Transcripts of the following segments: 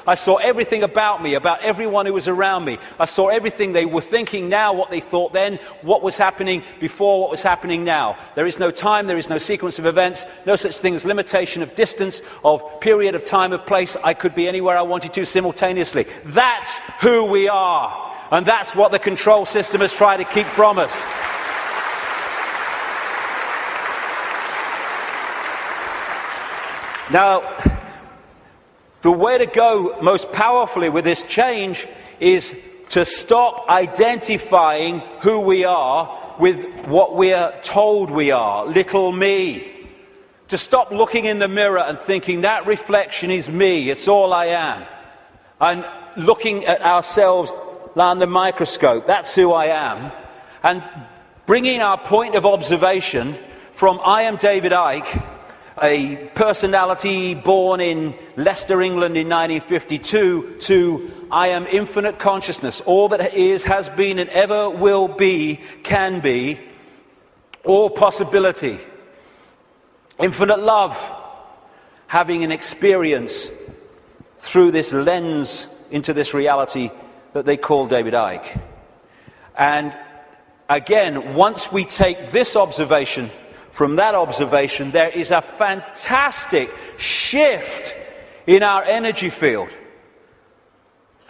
I saw everything about me, about everyone who was around me. I saw everything they were thinking now, what they thought then, what was happening before, what was happening now. There is no time, there is no sequence of events, no such thing as limitation of distance, of period of time, of place. I could be anywhere I wanted to simultaneously. That's who we are. And that's what the control system has tried to keep from us. Now, the way to go most powerfully with this change is to stop identifying who we are with what we are told we are, little me. To stop looking in the mirror and thinking that reflection is me, it's all I am. And looking at ourselves under the microscope, that's who I am. And bringing our point of observation from I am David Icke, a personality born in Leicester, England in 1952, to I am infinite consciousness, all that is, has been, and ever will be, can be, all possibility. Infinite love, having an experience through this lens into this reality that they call David Icke. And again, once we take this observation from that observation, there is a fantastic shift in our energy field.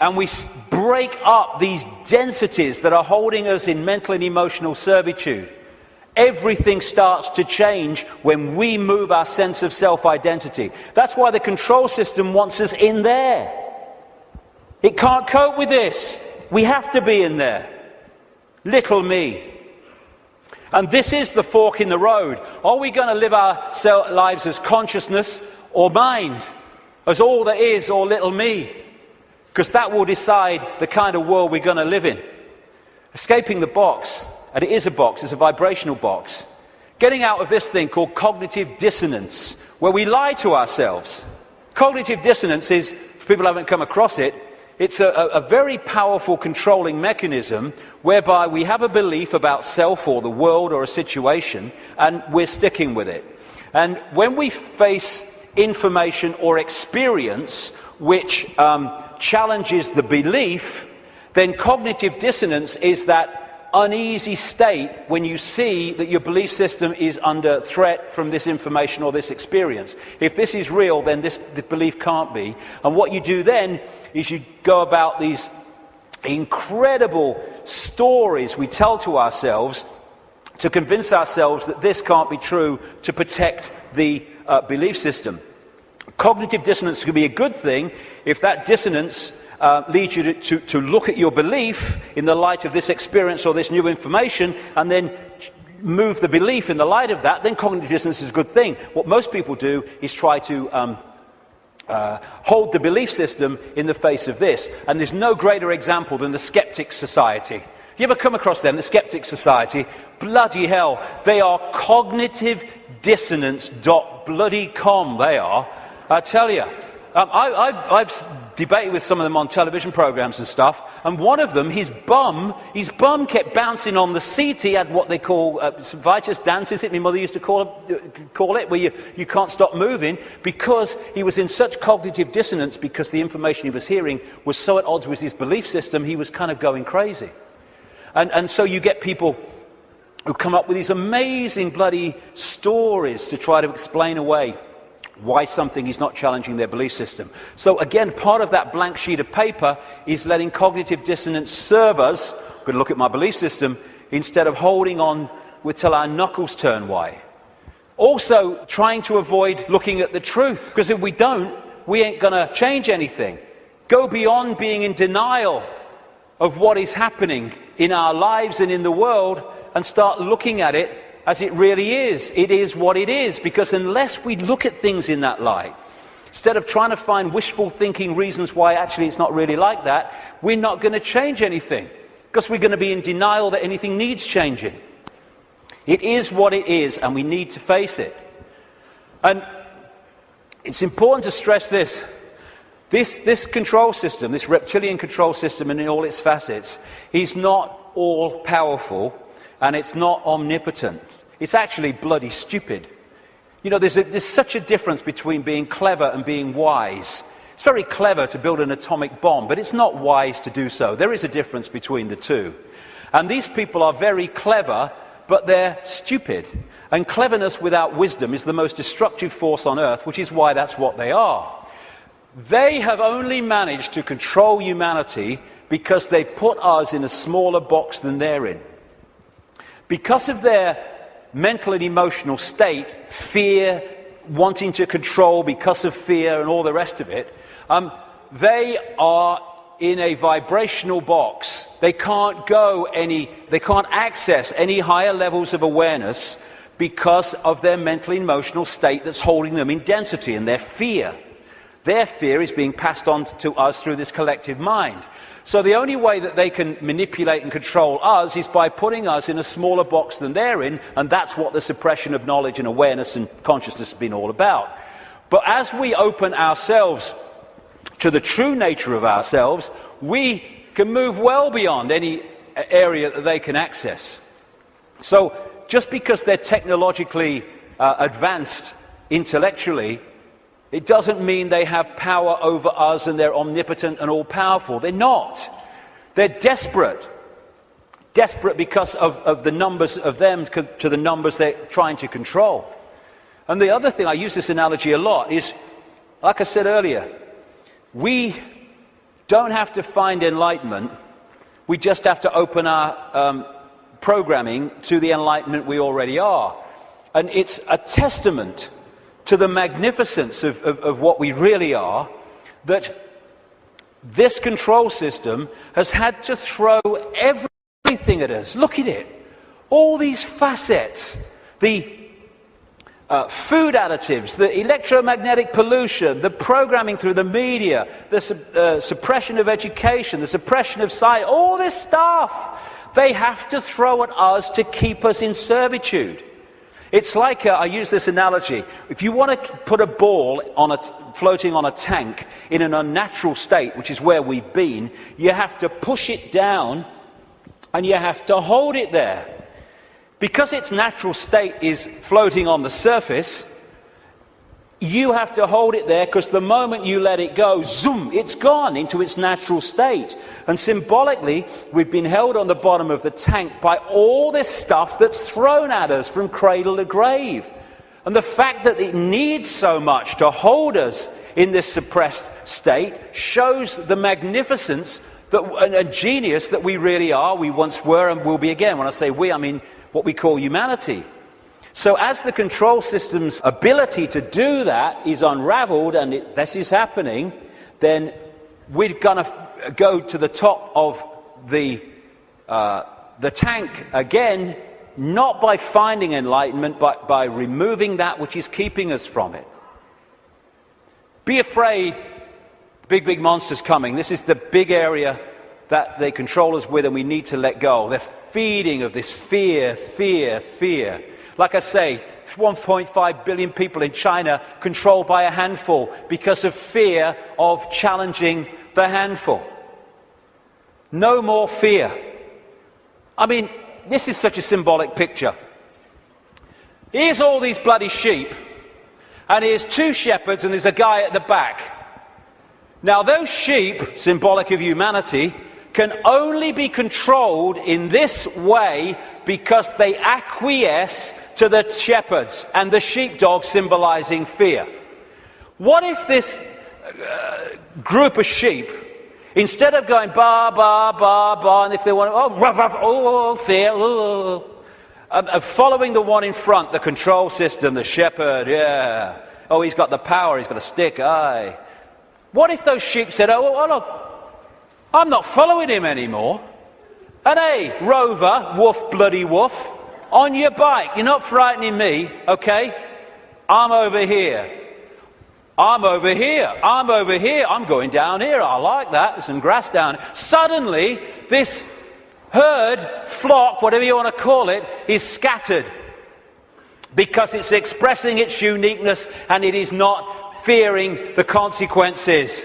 And we break up these densities that are holding us in mental and emotional servitude. Everything starts to change when we move our sense of self-identity. That's why the control system wants us in there. It can't cope with this. We have to be in there. Little me. And this is the fork in the road. Are we going to live our lives as consciousness or mind? As all there is or little me? Because that will decide the kind of world we're going to live in. Escaping the box, and it is a box, it's a vibrational box. Getting out of this thing called cognitive dissonance, where we lie to ourselves. Cognitive dissonance is, for people who haven't come across it, it's a very powerful controlling mechanism whereby we have a belief about self or the world or a situation, and we're sticking with it. And when we face information or experience which challenges the belief, then cognitive dissonance is that uneasy state when you see that your belief system is under threat from this information or this experience. If this is real, then the belief can't be. And what you do then is you go about these incredible stories we tell to ourselves to convince ourselves that this can't be true, to protect the belief system. Cognitive dissonance can be a good thing if that dissonance leads you to look at your belief in the light of this experience or this new information, and then move the belief in the light of that. Then cognitive dissonance is a good thing. What most people do is try to hold the belief system in the face of this. And there's no greater example than the Skeptics Society. You ever come across them, the Skeptics Society? Bloody hell, they are cognitive dissonance.com, they are. I tell you. I've debated with some of them on television programs and stuff, and one of them, his bum kept bouncing on the seat. He had what they call Vitus dance, is it? My mother used to call it, where you can't stop moving, because he was in such cognitive dissonance, because the information he was hearing was so at odds with his belief system, he was kind of going crazy. And so you get people who come up with these amazing bloody stories to try to explain away why something is not challenging their belief system. So again, part of that blank sheet of paper is letting cognitive dissonance serve us. I'm going to look at my belief system instead of holding on till our knuckles turn white. Also, trying to avoid looking at the truth, because if we don't, we ain't going to change anything. Go beyond being in denial of what is happening in our lives and in the world, and start looking at it as it really is. It is what it is, because unless we look at things in that light, instead of trying to find wishful thinking reasons why actually it's not really like that, we're not going to change anything, because we're going to be in denial that anything needs changing. It is what it is, and we need to face it. And it's important to stress this. This control system, this reptilian control system, and in all its facets, is not all powerful, and it's not omnipotent. It's actually bloody stupid. You know, there's such a difference between being clever and being wise. It's very clever to build an atomic bomb, but it's not wise to do so. There is a difference between the two. And these people are very clever, but they're stupid. And cleverness without wisdom is the most destructive force on earth, which is why that's what they are. They have only managed to control humanity because they put us in a smaller box than they're in. Because of their mental and emotional state, fear, wanting to control because of fear and all the rest of it, they are in a vibrational box. They can't access any higher levels of awareness because of their mental and emotional state that's holding them in density and their fear. Their fear is being passed on to us through this collective mind. So the only way that they can manipulate and control us is by putting us in a smaller box than they're in, and that's what the suppression of knowledge and awareness and consciousness has been all about. But as we open ourselves to the true nature of ourselves, we can move well beyond any area that they can access. So just because they're technologically advanced intellectually, it doesn't mean they have power over us and they're omnipotent and all-powerful. They're not. They're desperate. Desperate because of the numbers of them to the numbers they're trying to control. And the other thing, I use this analogy a lot, is, like I said earlier, we don't have to find enlightenment. We just have to open our programming to the enlightenment we already are. And it's a testament to the magnificence of what we really are, that this control system has had to throw everything at us. Look at it. All these facets, the food additives, the electromagnetic pollution, the programming through the media, the suppression of education, the suppression of science, all this stuff, they have to throw at us to keep us in servitude. It's like, I use this analogy, if you want to put a ball floating on a tank in an unnatural state, which is where we've been, you have to push it down and you have to hold it there. Because its natural state is floating on the surface, you have to hold it there, because the moment you let it go, zoom, it's gone into its natural state. And symbolically, we've been held on the bottom of the tank by all this stuff that's thrown at us from cradle to grave. And the fact that it needs so much to hold us in this suppressed state shows the magnificence and genius that we really are, we once were and will be again. When I say we, I mean what we call humanity. So as the control system's ability to do that is unraveled, and this is happening, then we're going to go to the top of the tank again, not by finding enlightenment, but by removing that which is keeping us from it. Be afraid, big monsters coming. This is the big area that they control us with, and we need to let go. They're feeding of this fear. Like I say, 1.5 billion people in China controlled by a handful because of fear of challenging the handful. No more fear. I mean, this is such a symbolic picture. Here's all these bloody sheep, and here's two shepherds, and there's a guy at the back. Now, those sheep, symbolic of humanity, can only be controlled in this way because they acquiesce to the shepherds, and the sheepdog symbolizing fear. What if this group of sheep, instead of going ba, ba, ba, ba, and if they want to, oh, ruff, ruff, oh, fear, oh, following the one in front, the control system, the shepherd, yeah, oh, he's got the power, he's got a stick, aye. What if those sheep said, oh, look, I'm not following him anymore. And hey, Rover, woof, bloody woof, on your bike, you're not frightening me, okay? I'm over here. I'm over here. I'm over here. I'm going down here. I like that. There's some grass down here. Suddenly, this herd, flock, whatever you want to call it, is scattered because it's expressing its uniqueness and it is not fearing the consequences.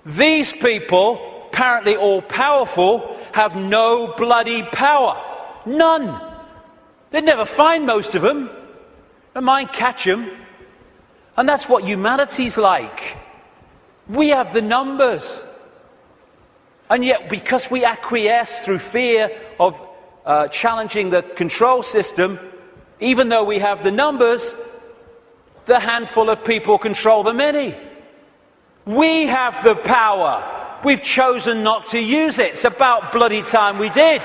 These people, apparently all-powerful, have no bloody power. None. They'd never find most of them. They might catch them. And that's what humanity's like. We have the numbers. And yet, because we acquiesce through fear of challenging the control system, even though we have the numbers, the handful of people control the many. We have the power. We've chosen not to use it. It's about bloody time we did.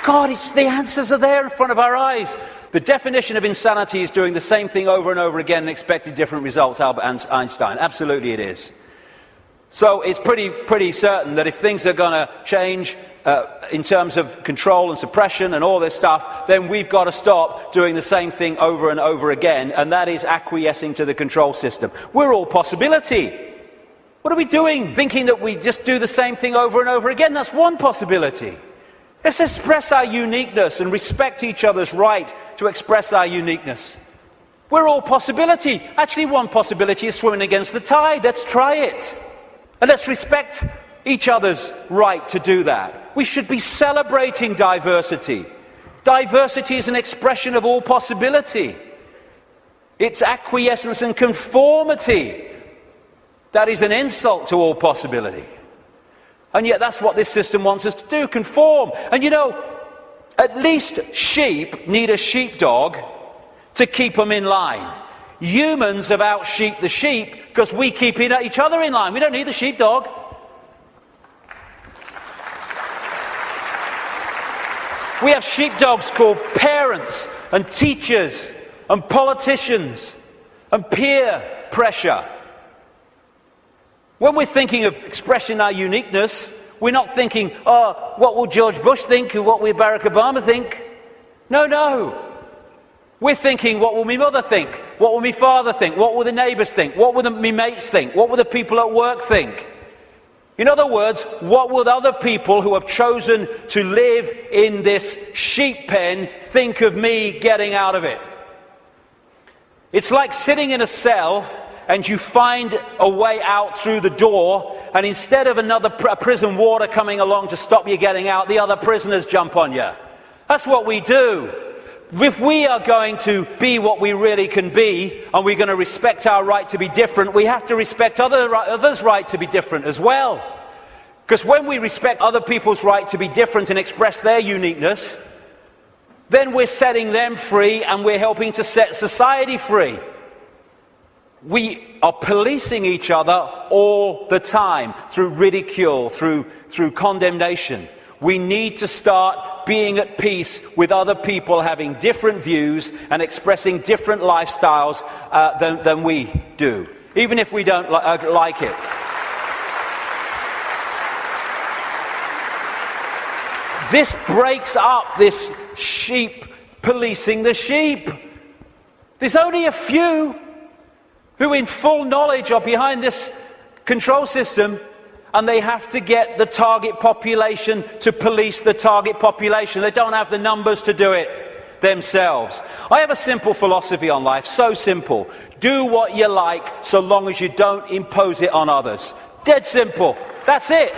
God, the answers are there in front of our eyes. The definition of insanity is doing the same thing over and over again and expecting different results, Albert Einstein. Absolutely it is. So it's pretty certain that if things are going to change in terms of control and suppression and all this stuff, then we've got to stop doing the same thing over and over again, and that is acquiescing to the control system. We're all possibility. What are we doing? Thinking that we just do the same thing over and over again? That's one possibility. Let's express our uniqueness and respect each other's right to express our uniqueness. We're all possibility. Actually, one possibility is swimming against the tide. Let's try it. And let's respect each other's right to do that. We should be celebrating diversity. Diversity is an expression of all possibility. It's acquiescence and conformity that is an insult to all possibility. And yet that's what this system wants us to do, conform. And you know, at least sheep need a sheepdog to keep them in line. Humans have out-sheeped the sheep because we keep each other in line. We don't need the sheepdog. We have sheepdogs called parents and teachers and politicians and peer pressure. When we're thinking of expressing our uniqueness, we're not thinking, oh, what will George Bush think or what will Barack Obama think? No. We're thinking, what will my mother think? What will my father think? What will the neighbours think? What will my mates think? What will the people at work think? In other words, what will other people who have chosen to live in this sheep pen think of me getting out of it? It's like sitting in a cell and you find a way out through the door, and instead of another prison warder coming along to stop you getting out, the other prisoners jump on you. That's what we do. If we are going to be what we really can be, and we're going to respect our right to be different, we have to respect others' right to be different as well. Because when we respect other people's right to be different and express their uniqueness, then we're setting them free and we're helping to set society free. We are policing each other all the time through ridicule, through condemnation. We need to start being at peace with other people having different views and expressing different lifestyles than we do, even if we don't like it. This breaks up this sheep policing the sheep. There's only a few who in full knowledge are behind this control system, and they have to get the target population to police the target population. They don't have the numbers to do it themselves. I have a simple philosophy on life, so simple. Do what you like so long as you don't impose it on others. Dead simple. That's it.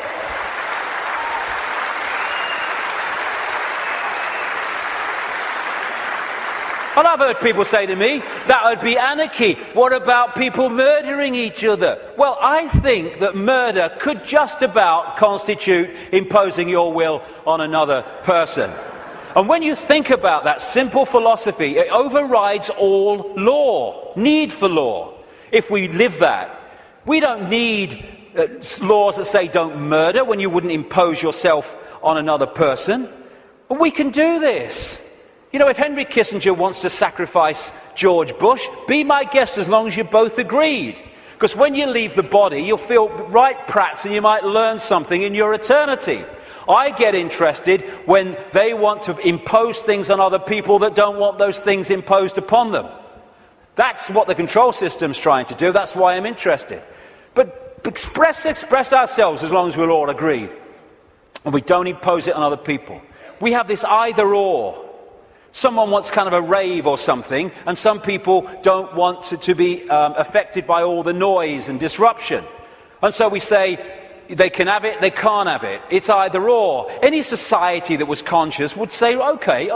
And I've heard people say to me, that would be anarchy. What about people murdering each other? Well, I think that murder could just about constitute imposing your will on another person. And when you think about that simple philosophy, it overrides all law, need for law, if we live that. We don't need laws that say don't murder when you wouldn't impose yourself on another person. But we can do this. You know, if Henry Kissinger wants to sacrifice George Bush, be my guest as long as you both agreed. Because when you leave the body, you'll feel right prats and you might learn something in your eternity. I get interested when they want to impose things on other people that don't want those things imposed upon them. That's what the control system's trying to do. That's why I'm interested. But express ourselves as long as we're all agreed. And we don't impose it on other people. We have this either or. Someone wants kind of a rave or something, and some people don't want to be affected by all the noise and disruption. And so we say, they can have it, they can't have it. It's either or. Any society that was conscious would say, okay,